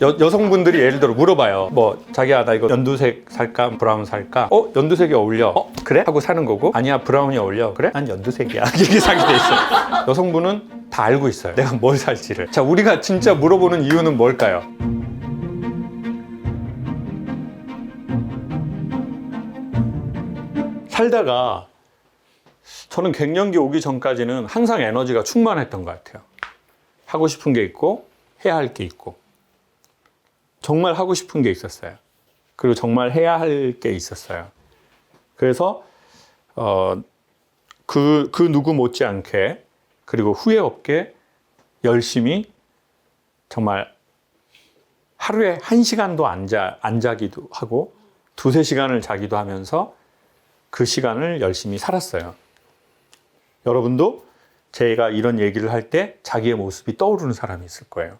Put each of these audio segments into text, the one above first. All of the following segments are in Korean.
여성분들이 예를 들어 물어봐요. 뭐 자기야 나 이거 연두색 살까 브라운 살까? 연두색이 어울려. 그래? 하고 사는 거고, 아니야 브라운이 어울려. 그래? 난 연두색이야. 이렇게 사게 돼 있어. 여성분은 다 알고 있어요, 내가 뭘 살지를. 자, 우리가 진짜 물어보는 이유는 뭘까요? 살다가 저는 갱년기 오기 전까지는 항상 에너지가 충만했던 것 같아요. 하고 싶은 게 있고 해야 할 게 있고, 정말 하고 싶은 게 있었어요. 그리고 정말 해야 할 게 있었어요. 그래서 그 누구 못지않게, 그리고 후회 없게 열심히 정말 하루에 1시간도 안 자기도 하고 2-3시간을 자기도 하면서 그 시간을 열심히 살았어요. 여러분도 제가 이런 얘기를 할 때 자기의 모습이 떠오르는 사람이 있을 거예요.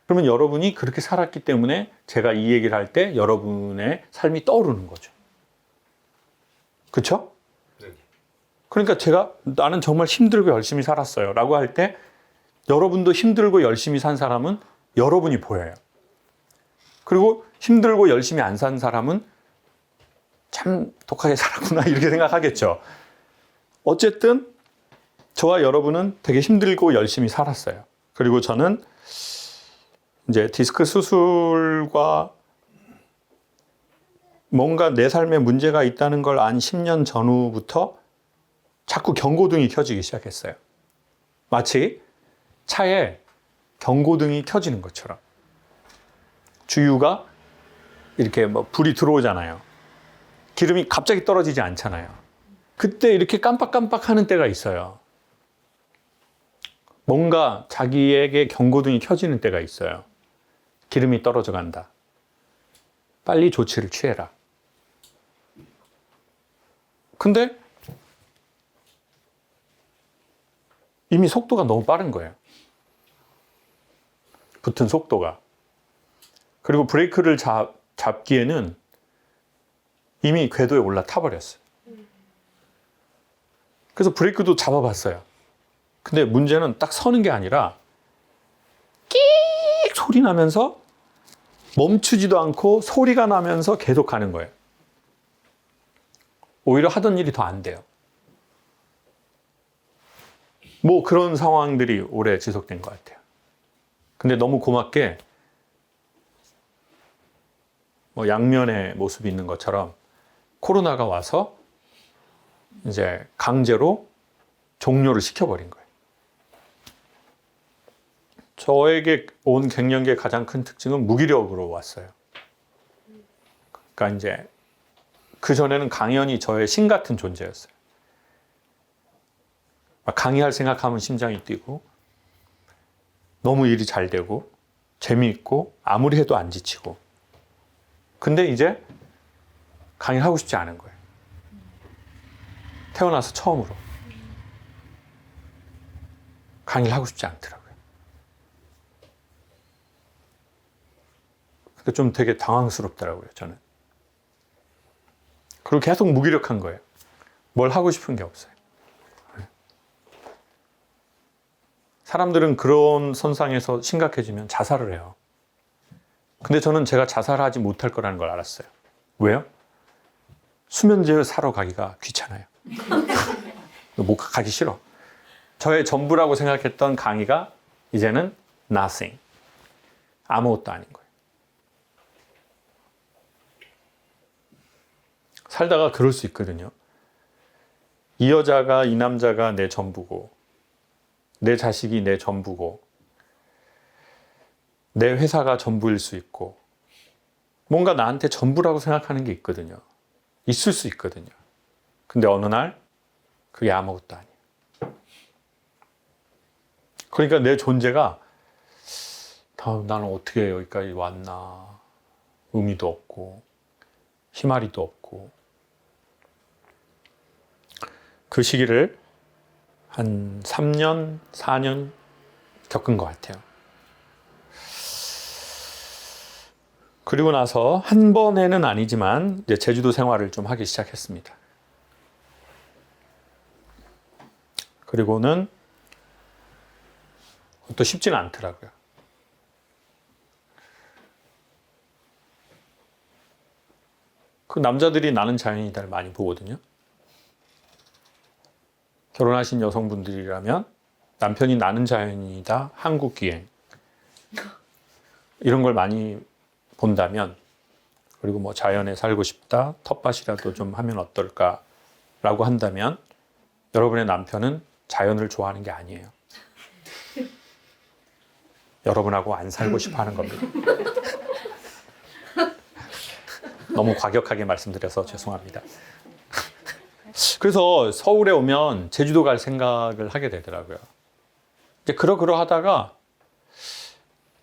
그러면 여러분이 그렇게 살았기 때문에 제가 이 얘기를 할 때 여러분의 삶이 떠오르는 거죠. 그렇죠? 네. 그러니까 제가 나는 정말 힘들고 열심히 살았어요 라고 할 때 여러분도 힘들고 열심히 산 사람은 여러분이 보여요. 그리고 힘들고 열심히 안 산 사람은 참 독하게 살았구나 이렇게 생각하겠죠. 어쨌든 저와 여러분은 되게 힘들고 열심히 살았어요. 그리고 저는 이제 디스크 수술과 뭔가 내 삶에 문제가 있다는 걸 안 10년 전후부터 자꾸 경고등이 켜지기 시작했어요. 마치 차에 경고등이 켜지는 것처럼. 주유가 이렇게 뭐 불이 들어오잖아요. 기름이 갑자기 떨어지지 않잖아요. 그때 이렇게 깜빡깜빡 하는 때가 있어요. 뭔가 자기에게 경고등이 켜지는 때가 있어요. 기름이 떨어져 간다. 빨리 조치를 취해라. 근데 이미 속도가 너무 빠른 거예요. 붙은 속도가. 그리고 브레이크를 잡기에는 이미 궤도에 올라타 버렸어요. 그래서 브레이크도 잡아봤어요. 근데 문제는 딱 서는 게 아니라 끼익 소리 나면서 멈추지도 않고 소리가 나면서 계속 가는 거예요. 오히려 하던 일이 더 안 돼요. 뭐 그런 상황들이 오래 지속된 것 같아요. 근데 너무 고맙게 뭐 양면의 모습이 있는 것처럼 코로나가 와서 이제 강제로 종료를 시켜버린 거예요. 저에게 온 갱년기의 가장 큰 특징은 무기력으로 왔어요. 그러니까 이제 그전에는 강연이 저의 신 같은 존재였어요. 강의할 생각하면 심장이 뛰고 너무 일이 잘 되고 재미있고 아무리 해도 안 지치고. 근데 이제 강의를 하고 싶지 않은 거예요. 태어나서 처음으로 강의를 하고 싶지 않더라고요. 그러니까 좀 되게 당황스럽더라고요, 저는. 그리고 계속 무기력한 거예요. 뭘 하고 싶은 게 없어요. 사람들은 그런 선상에서 심각해지면 자살을 해요. 근데 저는 제가 자살하지 못할 거라는 걸 알았어요. 왜요? 수면제 사러 가기가 귀찮아요. 못 가기 싫어. 저의 전부라고 생각했던 강의가 이제는 nothing. 아무것도 아닌 거예요. 살다가 그럴 수 있거든요. 이 여자가, 이 남자가 내 전부고, 내 자식이 내 전부고, 내 회사가 전부일 수 있고, 뭔가 나한테 전부라고 생각하는 게 있거든요. 있을 수 있거든요. 근데 어느 날 그게 아무것도 아니에요. 그러니까 내 존재가 나는 어떻게 여기까지 왔나, 의미도 없고 희마리도 없고. 그 시기를 한 3년, 4년 겪은 것 같아요. 그리고 나서 한 번에는 아니지만 이제 제주도 생활을 좀 하기 시작했습니다. 그리고는 그것도 쉽지는 않더라고요. 그 남자들이 나는 자연이다를 많이 보거든요. 결혼하신 여성분들이라면 남편이 나는 자연이다, 한국 기행 이런 걸 많이 본다면, 그리고 뭐 자연에 살고 싶다, 텃밭이라도 좀 하면 어떨까라고 한다면 여러분의 남편은 자연을 좋아하는 게 아니에요. 여러분하고 안 살고 싶어 하는 겁니다. 너무 과격하게 말씀드려서 죄송합니다. 그래서 서울에 오면 제주도 갈 생각을 하게 되더라고요. 이제 그러하다가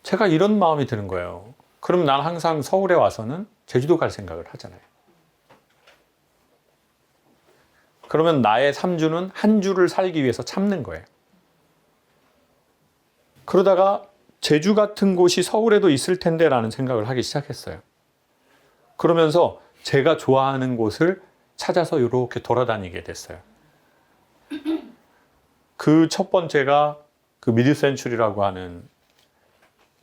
제가 이런 마음이 드는 거예요. 그럼 난 항상 서울에 와서는 제주도 갈 생각을 하잖아요. 그러면 나의 3주는 한 주를 살기 위해서 참는 거예요. 그러다가 제주 같은 곳이 서울에도 있을 텐데 라는 생각을 하기 시작했어요. 그러면서 제가 좋아하는 곳을 찾아서 이렇게 돌아다니게 됐어요. 그 첫 번째가 그 미드센추리라고 하는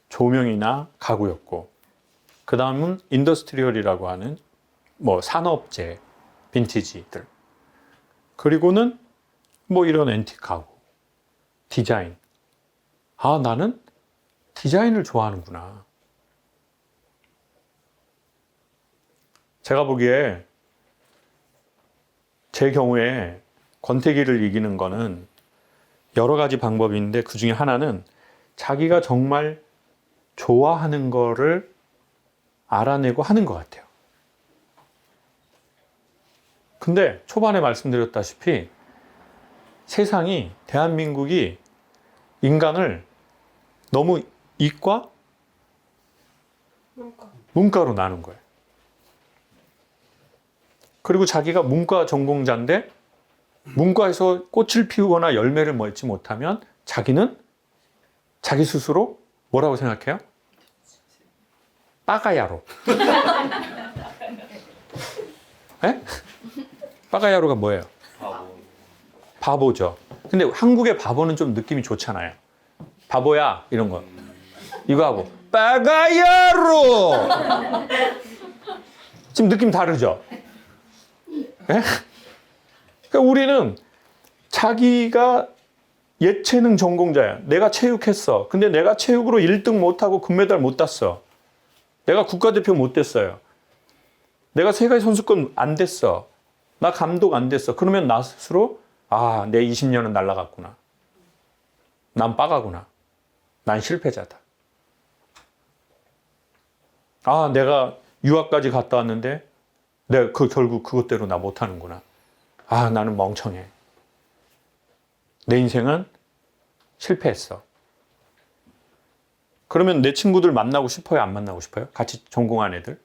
조명이나 가구였고, 그 다음은 인더스트리얼이라고 하는 뭐 산업재, 빈티지들, 그리고는 뭐 이런 앤틱 가구, 디자인. 아, 나는 디자인을 좋아하는구나. 제가 보기에 제 경우에 권태기를 이기는 거는 여러 가지 방법이 있는데, 그 중에 하나는 자기가 정말 좋아하는 거를 알아내고 하는 것 같아요. 근데 초반에 말씀드렸다시피 세상이, 대한민국이 인간을 너무 이과, 문과로 나눈 거예요. 그리고 자기가 문과 전공자인데 문과에서 꽃을 피우거나 열매를 맺지 못하면 자기는 자기 스스로 뭐라고 생각해요? 빠가야로. 에? 빠가야로가 뭐예요? 바보죠. 근데 한국의 바보는 좀 느낌이 좋잖아요. 바보야 이런 거. 이거 하고 빠가야로. 지금 느낌 다르죠? 에? 그러니까 우리는 자기가 예체능 전공자야. 내가 체육했어. 근데 내가 체육으로 1등 못하고 금메달 못 땄어. 내가 국가대표 못 됐어요. 내가 세계 선수권 안 됐어. 나 감독 안 됐어. 그러면 나 스스로 아, 내 20년은 날아갔구나. 난 빠가구나. 난 실패자다. 아, 내가 유학까지 갔다 왔는데 내가 결국 그것대로 나 못하는구나. 아, 나는 멍청해. 내 인생은 실패했어. 그러면 내 친구들 만나고 싶어요? 안 만나고 싶어요? 같이 전공한 애들?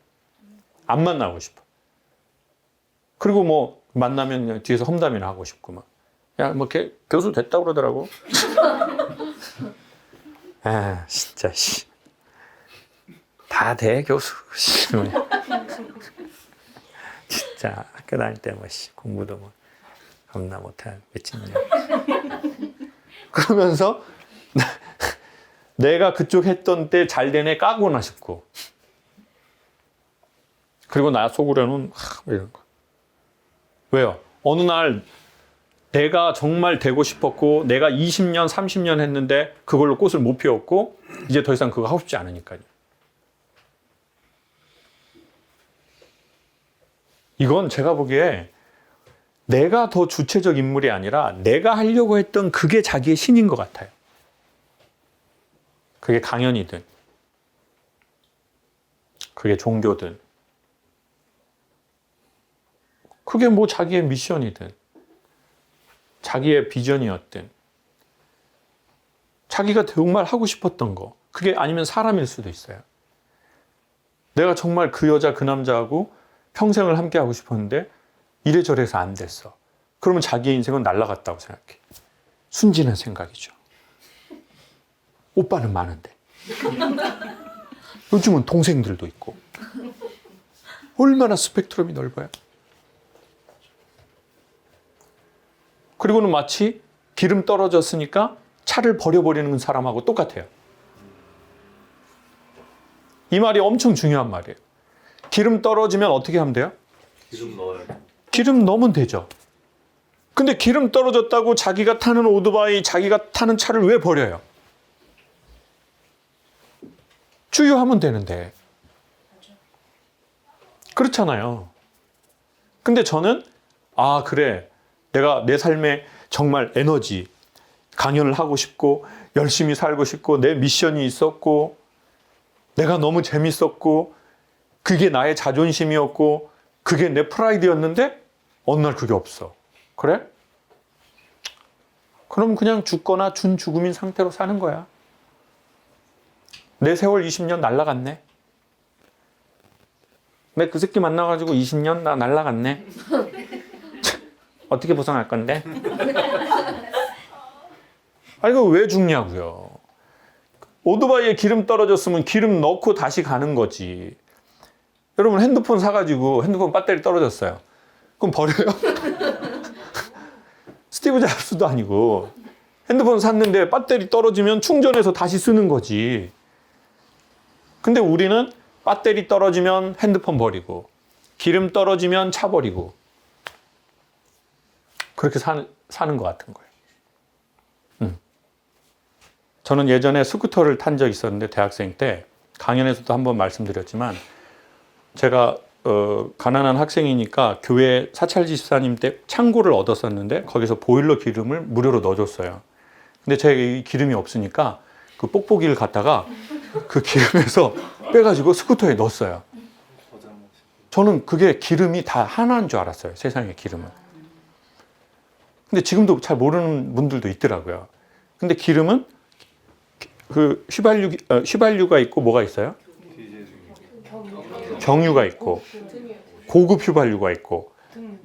안 만나고 싶어. 그리고 뭐 만나면 뒤에서 험담이나 하고 싶고 막. 야, 뭐 교수 됐다고 그러더라고. 아, 진짜 씨. 다 돼, 교수. 진짜 학교 다닐 때 뭐 공부도 뭐 겁나 못한 미친년. 그러면서 내가 그쪽 했던 때 잘 된 애 까고나 싶고, 그리고 나 속으로는 이런 거. 왜요? 어느 날 내가 정말 되고 싶었고 내가 20년, 30년 했는데 그걸로 꽃을 못 피웠고 이제 더 이상 그거 하고 싶지 않으니까요. 이건 제가 보기에 내가 더 주체적 인물이 아니라 내가 하려고 했던 그게 자기의 신인 것 같아요. 그게 강연이든 그게 종교든 그게 뭐 자기의 미션이든 자기의 비전이었든 자기가 정말 하고 싶었던 거, 그게 아니면 사람일 수도 있어요. 내가 정말 그 여자 그 남자하고 평생을 함께 하고 싶었는데 이래저래서 안 됐어. 그러면 자기의 인생은 날아갔다고 생각해. 순진한 생각이죠. 오빠는 많은데. 요즘은 동생들도 있고. 얼마나 스펙트럼이 넓어요. 그리고는 마치 기름 떨어졌으니까 차를 버려버리는 사람하고 똑같아요. 이 말이 엄청 중요한 말이에요. 기름 떨어지면 어떻게 하면 돼요? 기름 넣어야 돼. 기름 넣으면 되죠. 근데 기름 떨어졌다고 자기가 타는 오토바이, 자기가 타는 차를 왜 버려요? 주유하면 되는데. 그렇잖아요. 근데 저는 그래. 내가 내 삶에 정말 에너지, 강연을 하고 싶고 열심히 살고 싶고 내 미션이 있었고 내가 너무 재밌었고 그게 나의 자존심이었고 그게 내 프라이드였는데 어느 날 그게 없어. 그래? 그럼 그냥 죽거나 준죽음인 상태로 사는 거야. 내 세월 20년 날라갔네. 내 그 새끼 만나가지고 20년 나 날라갔네. 어떻게 보상할 건데? 이거 왜 죽냐고요. 오토바이에 기름 떨어졌으면 기름 넣고 다시 가는 거지. 여러분 핸드폰 사가지고 핸드폰 배터리 떨어졌어요. 그럼 버려요? 스티브 잡스도 아니고 핸드폰 샀는데 배터리 떨어지면 충전해서 다시 쓰는 거지. 근데 우리는 배터리 떨어지면 핸드폰 버리고 기름 떨어지면 차 버리고 그렇게 사는 것 같은 거예요. 저는 예전에 스쿠터를 탄 적이 있었는데 대학생 때 강연에서도 한번 말씀드렸지만 제가 가난한 학생이니까 교회 사찰지 집사님 때 창고를 얻었었는데 거기서 보일러 기름을 무료로 넣어줬어요. 근데 제가 이 기름이 없으니까 그 뽁뽁이를 갖다가 그 기름에서 빼가지고 스쿠터에 넣었어요. 저는 그게 기름이 다 하나인 줄 알았어요. 세상의 기름은. 근데 지금도 잘 모르는 분들도 있더라고요. 근데 기름은 그 휘발유가 있고 뭐가 있어요? 경유가 있고 고급 휘발유가 있고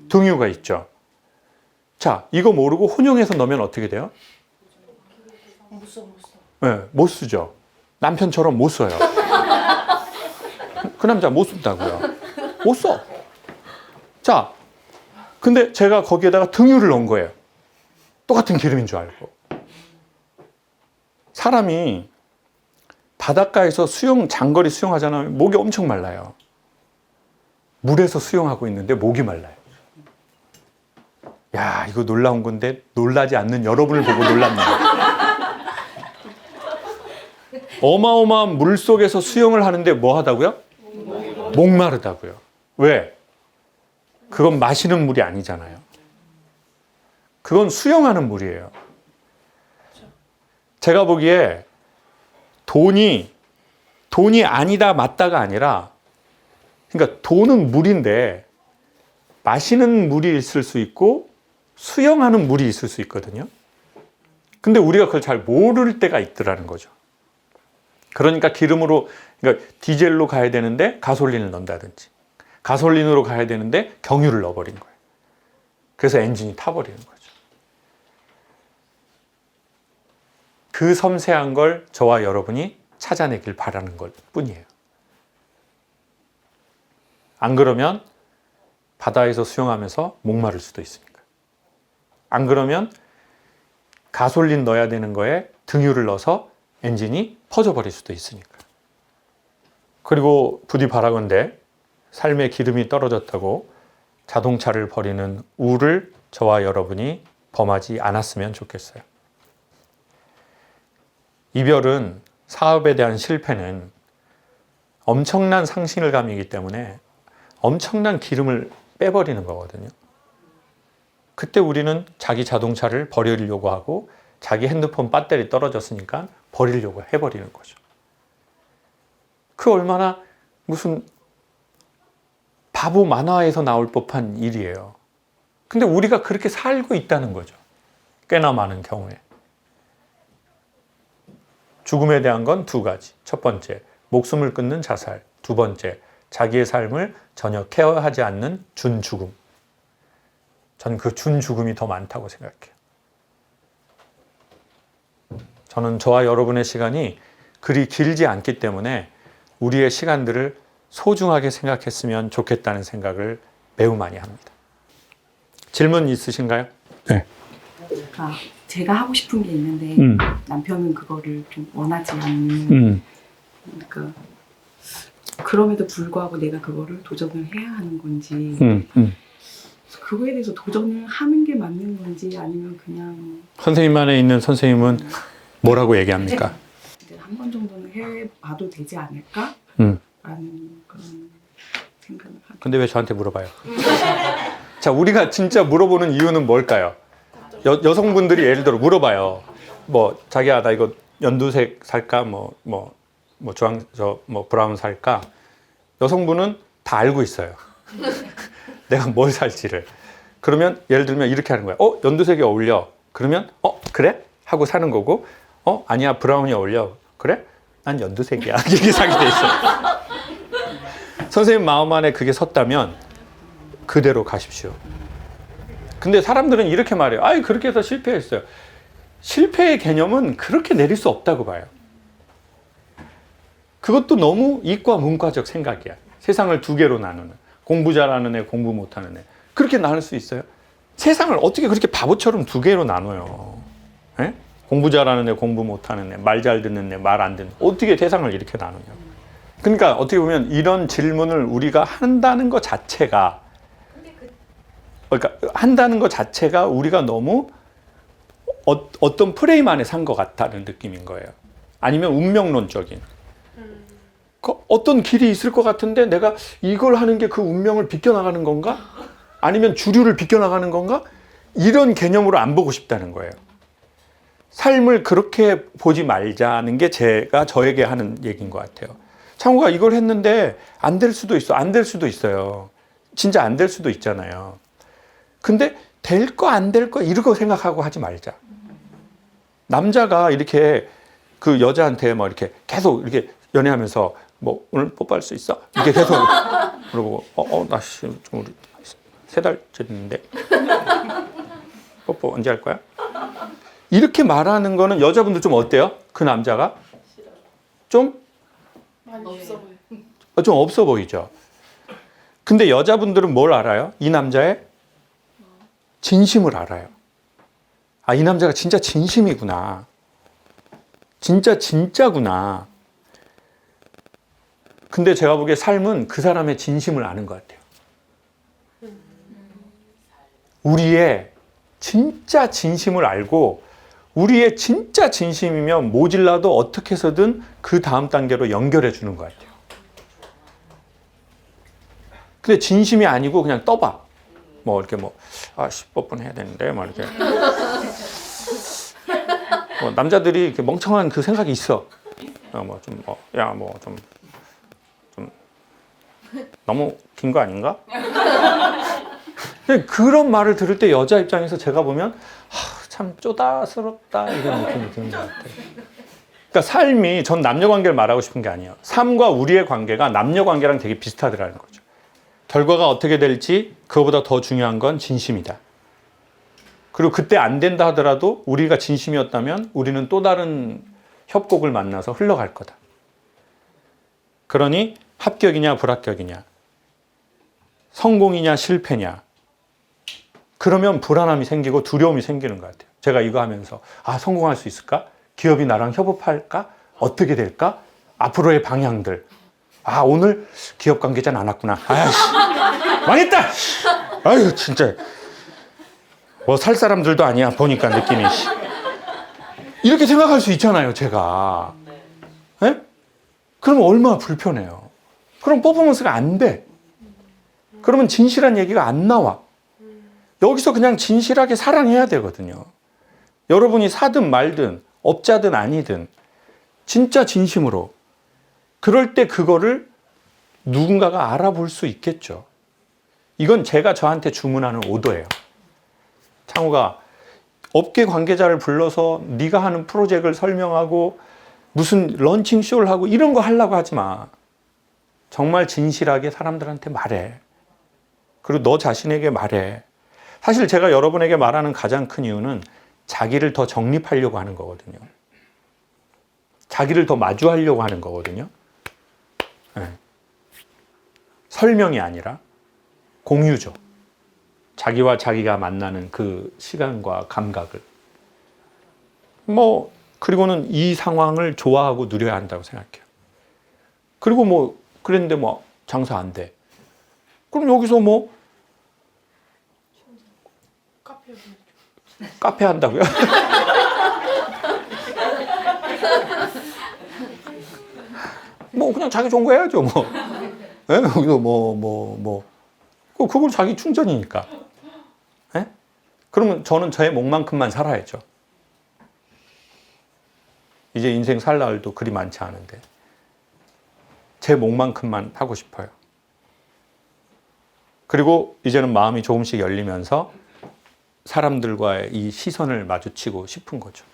등유가 있죠. 자, 이거 모르고 혼용해서 넣으면 어떻게 돼요? 못 써. 네, 못 쓰죠. 남편처럼 못 써요. 그 남자 못 쓴다고요. 못 써. 자, 근데 제가 거기에다가 등유를 넣은 거예요. 똑같은 기름인 줄 알고. 사람이 바닷가에서 장거리 수영하잖아요. 목이 엄청 말라요. 물에서 수영하고 있는데 목이 말라요. 야, 이거 놀라운 건데 놀라지 않는 여러분을 보고 놀랍니다. 어마어마한 물 속에서 수영을 하는데 뭐 하다고요? 목마르다고요. 왜? 그건 마시는 물이 아니잖아요. 그건 수영하는 물이에요. 제가 보기에 돈이 아니다 맞다가 아니라, 그러니까 돈은 물인데 마시는 물이 있을 수 있고 수영하는 물이 있을 수 있거든요. 근데 우리가 그걸 잘 모를 때가 있더라는 거죠. 그러니까 그러니까 디젤로 가야 되는데 가솔린을 넣는다든지, 가솔린으로 가야 되는데 경유를 넣어버린 거예요. 그래서 엔진이 타버리는 거죠. 그 섬세한 걸 저와 여러분이 찾아내길 바라는 것 뿐이에요. 안 그러면 바다에서 수영하면서 목마를 수도 있으니까. 안 그러면 가솔린 넣어야 되는 거에 등유를 넣어서 엔진이 퍼져버릴 수도 있으니까. 그리고 부디 바라건대 삶의 기름이 떨어졌다고 자동차를 버리는 우를 저와 여러분이 범하지 않았으면 좋겠어요. 이별은, 사업에 대한 실패는 엄청난 상실감이기 때문에 엄청난 기름을 빼버리는 거거든요. 그때 우리는 자기 자동차를 버리려고 하고 자기 핸드폰 배터리 떨어졌으니까 버리려고 해버리는 거죠. 그 얼마나 무슨 바보 만화에서 나올 법한 일이에요. 근데 우리가 그렇게 살고 있다는 거죠. 꽤나 많은 경우에. 죽음에 대한 건 두 가지. 첫 번째, 목숨을 끊는 자살. 두 번째, 자기의 삶을 전혀 케어하지 않는 준죽음. 저는 그 준죽음이 더 많다고 생각해요. 저는 저와 여러분의 시간이 그리 길지 않기 때문에 우리의 시간들을 소중하게 생각했으면 좋겠다는 생각을 매우 많이 합니다. 질문 있으신가요? 네. 제가 하고 싶은 게 있는데 남편은 그거를 좀 원하지 않는. 그럼에도 불구하고 내가 그거를 도전을 해야 하는 건지 그거에 대해서 도전을 하는 게 맞는 건지 아니면 그냥 선생님 안에 있는 선생님은 뭐라고 얘기합니까? 이제 한 번 정도는 해봐도 되지 않을까? 음. 라는 그런 생각을 하고 근데 왜 저한테 물어봐요? 자, 우리가 진짜 물어보는 이유는 뭘까요? 여성분들이 예를 들어 물어봐요. 뭐 자기야 나 이거 연두색 살까? 뭐 브라운 살까? 여성분은 다 알고 있어요. 내가 뭘 살지를. 그러면 예를 들면 이렇게 하는 거야. 연두색이 어울려. 그러면 그래? 하고 사는 거고. 아니야 브라운이 어울려. 그래? 난 연두색이야. 이렇게 사게 돼 있어. 선생님 마음 안에 그게 섰다면 그대로 가십시오. 근데 사람들은 이렇게 말해요. 아이 그렇게 해서 실패했어요. 실패의 개념은 그렇게 내릴 수 없다고 봐요. 그것도 너무 이과 문과적 생각이야. 세상을 두 개로 나누는. 공부 잘하는 애, 공부 못하는 애. 그렇게 나눌 수 있어요? 세상을 어떻게 그렇게 바보처럼 두 개로 나눠요? 에? 공부 잘하는 애, 공부 못하는 애, 말 잘 듣는 애, 말 안 듣는 애. 어떻게 세상을 이렇게 나누냐. 그러니까 어떻게 보면 이런 질문을 우리가 한다는 것 자체가 그러니까 한다는 것 자체가 우리가 너무 어떤 프레임 안에 산 것 같다는 느낌인 거예요. 아니면 운명론적인. 어떤 길이 있을 것 같은데 내가 이걸 하는 게 그 운명을 비껴나가는 건가? 아니면 주류를 비껴나가는 건가? 이런 개념으로 안 보고 싶다는 거예요. 삶을 그렇게 보지 말자는 게 제가 저에게 하는 얘기인 것 같아요. 창호가 이걸 했는데 안 될 수도 있어. 안 될 수도 있어요. 진짜 안 될 수도 있잖아요. 근데 될 거 안 될 거 이러고 생각하고 하지 말자. 남자가 이렇게 그 여자한테 뭐 이렇게 계속 이렇게 연애하면서 뭐 오늘 뽀뽀할 수 있어? 이렇게 계속 물어보고 나 지금 좀 우리 3달 됐는데 뽀뽀 언제 할 거야? 이렇게 말하는 거는 여자분들 좀 어때요? 그 남자가 좀 없어 보여. 좀 없어 보이죠. 근데 여자분들은 뭘 알아요? 이 남자의 진심을 알아요. 아, 이 남자가 진짜 진심이구나. 진짜구나. 근데 제가 보기에 삶은 그 사람의 진심을 아는 것 같아요. 우리의 진짜 진심을 알고 우리의 진짜 진심이면 모질라도 어떻게 해서든 그 다음 단계로 연결해 주는 것 같아요. 근데 진심이 아니고 그냥 떠봐. 뭐 이렇게 뽀뽀는 해야 되는데 막 이렇게 남자들이 이렇게 멍청한 그 생각이 있어. 좀 너무 긴 거 아닌가? 그런 말을 들을 때 여자 입장에서 제가 보면 참 쪼다스럽다 이런 느낌이 드는 것 같아요. 그러니까 삶이 전 남녀 관계를 말하고 싶은 게 아니에요. 삶과 우리의 관계가 남녀 관계랑 되게 비슷하더라는 거죠. 결과가 어떻게 될지 그거보다 더 중요한 건 진심이다. 그리고 그때 안 된다 하더라도 우리가 진심이었다면 우리는 또 다른 협곡을 만나서 흘러갈 거다. 그러니 합격이냐 불합격이냐, 성공이냐 실패냐, 그러면 불안함이 생기고 두려움이 생기는 것 같아요. 제가 이거 하면서 성공할 수 있을까? 기업이 나랑 협업할까? 어떻게 될까? 앞으로의 방향들. 오늘 기업 관계자는 안 왔구나. 망했다! 아유 진짜 뭐 살 사람들도 아니야 보니까 느낌이. 이렇게 생각할 수 있잖아요 제가. 네? 그러면 얼마나 불편해요. 그럼 퍼포먼스가 안 돼. 그러면 진실한 얘기가 안 나와. 여기서 그냥 진실하게 사랑해야 되거든요. 여러분이 사든 말든 업자든 아니든 진짜 진심으로. 그럴 때 그거를 누군가가 알아볼 수 있겠죠. 이건 제가 저한테 주문하는 오더예요. 창호가 업계 관계자를 불러서 네가 하는 프로젝트를 설명하고 무슨 런칭 쇼를 하고 이런 거 하려고 하지 마. 정말 진실하게 사람들한테 말해. 그리고 너 자신에게 말해. 사실 제가 여러분에게 말하는 가장 큰 이유는 자기를 더 정립하려고 하는 거거든요. 자기를 더 마주하려고 하는 거거든요. 네. 설명이 아니라 공유죠. 자기와 자기가 만나는 그 시간과 감각을. 그리고는 이 상황을 좋아하고 누려야 한다고 생각해요. 그리고 그랬는데 뭐 장사 안 돼. 그럼 여기서 뭐 카페 카페 한다고요? 뭐 그냥 자기 좋은 거 해야죠 뭐. 예? 여기서 그건 자기 충전이니까. 예? 그러면 저는 저의 목만큼만 살아야죠. 이제 인생 살 날도 그리 많지 않은데 제 목만큼만 하고 싶어요. 그리고 이제는 마음이 조금씩 열리면서 사람들과의 이 시선을 마주치고 싶은 거죠.